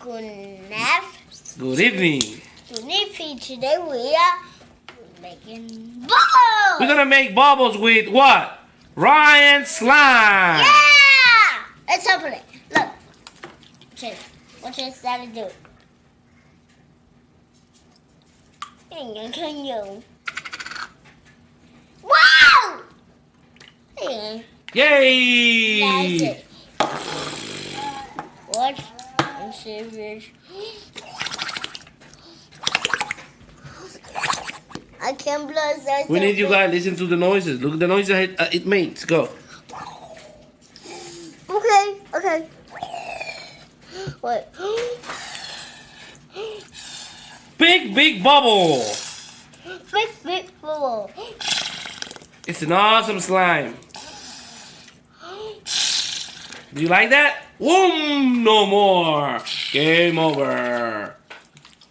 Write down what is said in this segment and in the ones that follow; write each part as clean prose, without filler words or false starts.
Good night. Good evening. Good evening. Today we are making bubbles. We're gonna make bubbles with what? Ryan slime. Yeah! Let's open it. Look. What should Daddy do? Can you? Wow! Yeah. Yay! That's it. Watch and see this. I can blow so We need you guys listen to the noises. Look at the noises it makes. Go. Okay. Wait. Big bubble. Big bubble. It's an awesome slime. Do you like that? Boom! No more. Game over.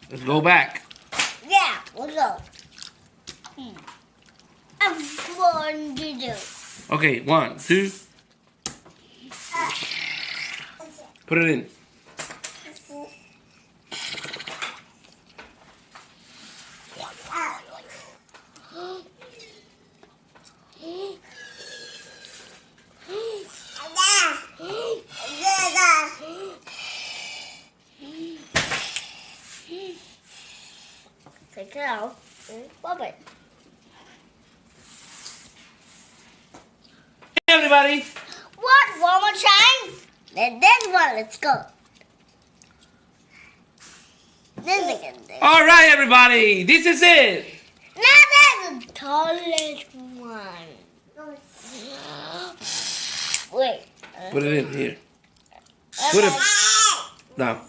Let's go back. Yeah, let's go. I'm going to do. Okay, 1, 2. Put it in. Take it out. Pop it. Hey everybody. What? One more time? Then this one. Let's go. This again. All right, everybody. This is it. Now that's the tallest one. Wait. Put it in here. Put it down. Now,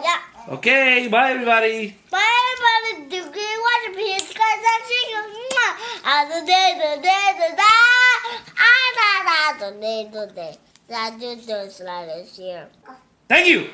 yeah. Okay, bye everybody. Bye, everybody. Do you want to be a sky section? Thank you.